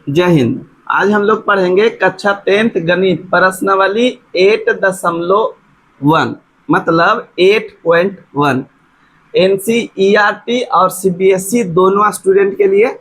जय हिंद। आज हम लोग पढ़ेंगे कक्षा 10th गणित प्रश्नावली 8.1 मतलब 8.1। एनसीईआरटी और सीबीएसई दोनों स्टूडेंट के लिए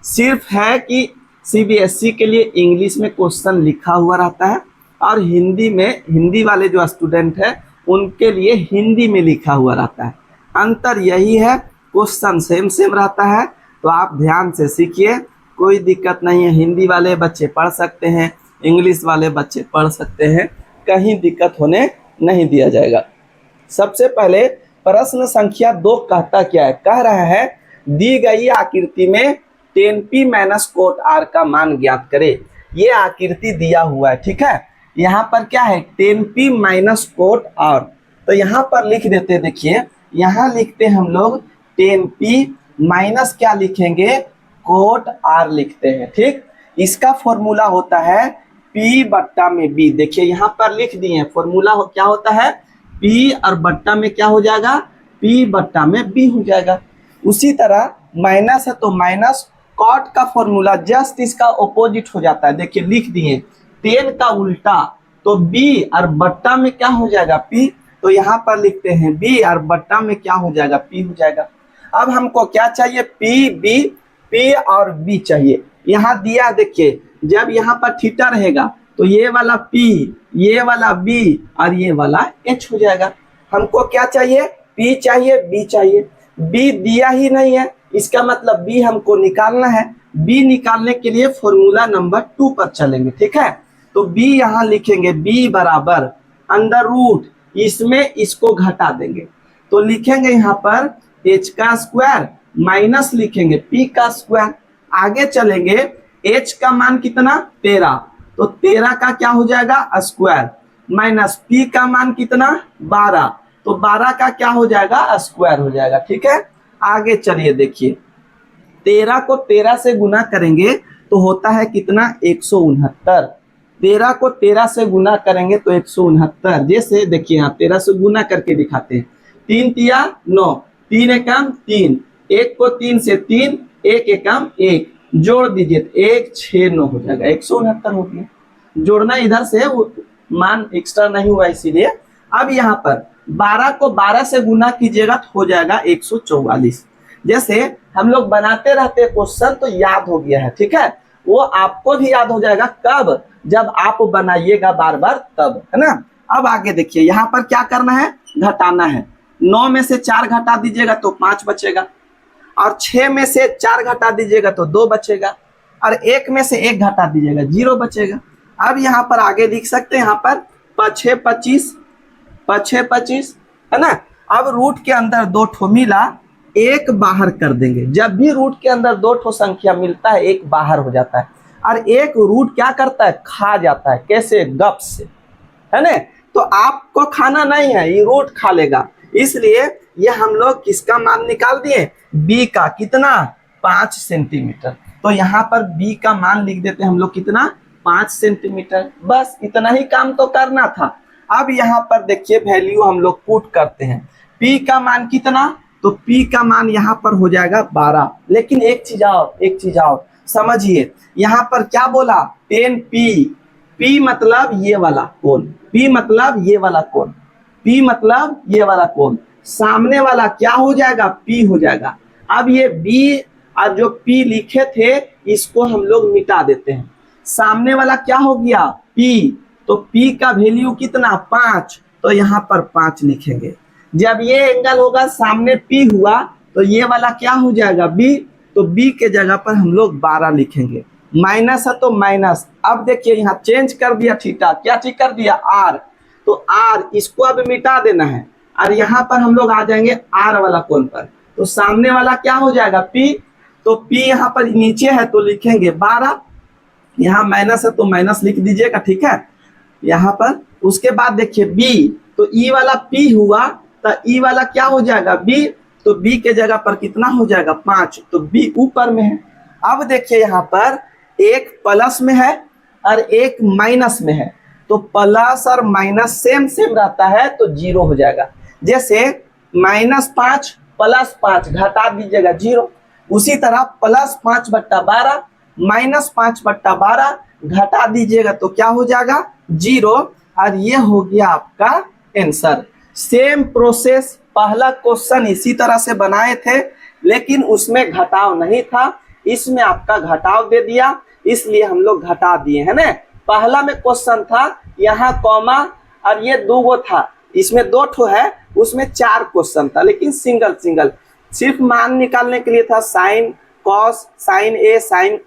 सिर्फ है कि सीबीएसई के लिए इंग्लिश में क्वेश्चन लिखा हुआ रहता है और हिंदी वाले जो स्टूडेंट है उनके लिए हिंदी में लिखा हुआ रहता है। अंतर यही है, क्वेश्चन सेम सेम रहता है। तो आप ध्यान से सीखिए, कोई दिक्कत नहीं है। हिंदी वाले बच्चे पढ़ सकते हैं, इंग्लिश वाले बच्चे पढ़ सकते हैं, कहीं दिक्कत होने नहीं दिया जाएगा। सबसे पहले प्रश्न संख्या 2 कहता क्या है? कह रहा है दी गई आकृति में 10p माइनस कोट r का मान ज्ञात करे। ये आकृति दिया हुआ है, ठीक है। यहाँ पर क्या है? 10p minus cot r। तो यहाँ पर लिख देते, देखिए यहाँ लिखते हम लोग 10p माइनस क्या लिखेंगे? कोट r लिखते हैं, ठीक। इसका फॉर्मूला होता है p बट्टा में b। देखिए यहाँ पर लिख दिए, फॉर्मूला क्या होता है? p और बट्टा में क्या हो जाएगा? p बट्टा में b हो जाएगा। उसी तरह माइनस है तो माइनस कॉट का फॉर्मूला जस्ट इसका ऑपोजिट हो जाता है। देखिए लिख दिए 10 का उल्टा, तो b और बट्टा में क्या हो जाएगा? p। तो यहाँ पर लिखते हैं b और बट्टा में क्या हो जाएगा? p हो जाएगा। अब हमको क्या चाहिए? p और b चाहिए। यहाँ दिया, देखिए जब यहाँ पर थीटा रहेगा तो ये वाला p, ये वाला b और ये वाला h हो जाएगा। हमको क्या चाहिए? p चाहिए, b चाहिए। b दिया ही नहीं है, इसका मतलब b हमको निकालना है। b निकालने के लिए फॉर्मूला नंबर 2 पर चलेंगे, ठीक है। तो b यहाँ लिखेंगे b बराबर अंडर रूट, इसमें इसको घटा देंगे तो लिखेंगे यहाँ पर h का स्क्वायर माइनस लिखेंगे p का स्क्वायर। आगे चलेंगे, h का मान कितना? 13, तो 13 का क्या हो जाएगा? स्क्वायर माइनस p का मान कितना? 12, तो 12 का क्या हो जाएगा? स्क्वायर हो जाएगा, ठीक है। आगे चलिए, देखिए 13 को 13 से गुना करेंगे तो होता है कितना? 169। 13 को 13 से गुना करेंगे तो 169। जैसे देखिए यहाँ 13 से गुना करके दिखाते हैं। 3 तिया 9, 3 एकम 3, 1 को 3 से 3, 1 एकम 1, जोड़ दीजिए तो 1 6 9 हो जाएगा, 169 हो गया। जोड़ना इधर से मान एक्स्ट्रा नहीं हुआ इसीलिए। अब यहाँ पर 12 को 12 से गुना कीजिएगा तो हो जाएगा 144। जैसे हम लोग बनाते रहते हैं क्वेश्चन तो याद हो गया है, ठीक है। वो आपको भी याद हो जाएगा कब? जब आप बनाइएगा बार बार तब, है ना। अब आगे देखिए, यहाँ पर क्या करना है? घटाना है। 9 में से 4 घटा दीजिएगा तो 5 बचेगा, और 6 में से 4 घटा दीजिएगा तो 2 बचेगा, और 1 में से 1 घटा दीजिएगा 0 बचेगा। अब यहाँ पर आगे लिख सकते हैं, यहाँ पर 5 25, 5 25, है ना। अब रूट के अंदर 2 ठो मिला, 1 बाहर कर देंगे। जब भी रूट के अंदर 2 ठो संख्या मिलता है 1 बाहर हो जाता है, और 1 रूट क्या करता है? खा जाता है। कैसे? गप से, है ना। तो आपको खाना नहीं है, ये रूट खा लेगा। इसलिए ये हम लोग किसका मान निकाल दिए? b का। कितना? 5 सेंटीमीटर। तो यहाँ पर b का मान लिख देते हैं हम लोग, कितना? 5 सेंटीमीटर। बस इतना ही काम तो करना था। अब यहाँ पर देखिए वैल्यू हम लोग पुट करते हैं। p का मान कितना? तो p का मान यहाँ पर हो जाएगा 12। लेकिन एक चीज और समझिए, यहाँ पर क्या बोला? 10p। p मतलब ये वाला कोण, p मतलब ये वाला कोण, p मतलब ये वाला कोण। सामने वाला क्या हो जाएगा? p हो जाएगा। अब ये b और जो p लिखे थे इसको हम लोग मिटा देते हैं। सामने वाला क्या हो गया? p। तो p का वैल्यू कितना? 5, तो यहाँ पर 5 लिखेंगे। जब ये एंगल होगा सामने p हुआ तो ये वाला क्या हो जाएगा? b। तो b के जगह पर हम लोग 12 लिखेंगे। माइनस है तो माइनस। अब देखिए यहाँ चेंज कर दिया थीटा, क्या ठीक कर दिया? r। तो r इसको अब मिटा देना है, और यहाँ पर हम लोग आ जाएंगे r वाला कोण पर। तो सामने वाला क्या हो जाएगा? p। तो p यहाँ पर नीचे है तो लिखेंगे 12, यहाँ माइनस है तो माइनस लिख दीजिएगा, ठीक है। यहाँ पर उसके बाद देखिए b, तो e वाला p हुआ तो e वाला क्या हो जाएगा? b। तो b के जगह पर कितना हो जाएगा? 5, तो b ऊपर में है। अब देखिए यहाँ पर एक प्लस में है और एक माइनस में है, तो प्लस और माइनस सेम सेम रहता है तो 0 हो जाएगा। जैसे -5 + 5 घटा दीजिएगा 0। उसी तरह +5 / 12 -5/12 घटा दीजिएगा तो क्या हो जाएगा 0, और ये हो गया आपका आंसर। सेम प्रोसेस पहला क्वेश्चन इसी तरह से बनाए थे, लेकिन उसमें घटाव नहीं था, इसमें आपका घटाव दे दिया, इसलिए हम लोग घटा दिए है ना। पहला में क्वेश्चन था यहाँ कॉमा और ये 2 गो था, इसमें 2 ठो है, उसमें 4 क्वेश्चन था, लेकिन सिंगल सिंगल सिर्फ मान निकालने के लिए था। Sine cos, sign A, sign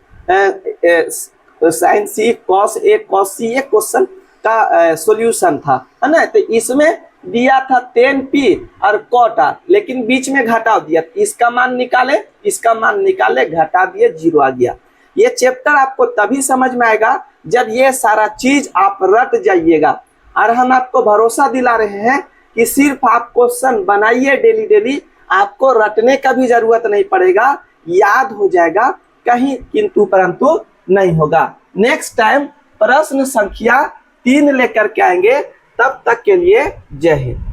C, cos A, cos सी, ये क्वेश्चन का सॉल्यूशन था, है ना। तो इसमें दिया था tan p और cot r, लेकिन बीच में घटाव दिया, इसका मान निकाले, इसका मान निकाले, घटा दिए, 0 आ गया। ये चैप्टर आपको तभी समझ में आएगा जब ये सारा चीज आप रट जाइएगा, और हम आपको भरोसा दिला रहे हैं कि सिर्फ आप क्वेश्चन बनाइए डेली डेली, आपको रटने का भी जरूरत नहीं पड़ेगा, याद हो जाएगा, कहीं किंतु परंतु नहीं होगा। नेक्स्ट टाइम प्रश्न संख्या 3 लेकर के आएंगे, तब तक के लिए जय हिंद।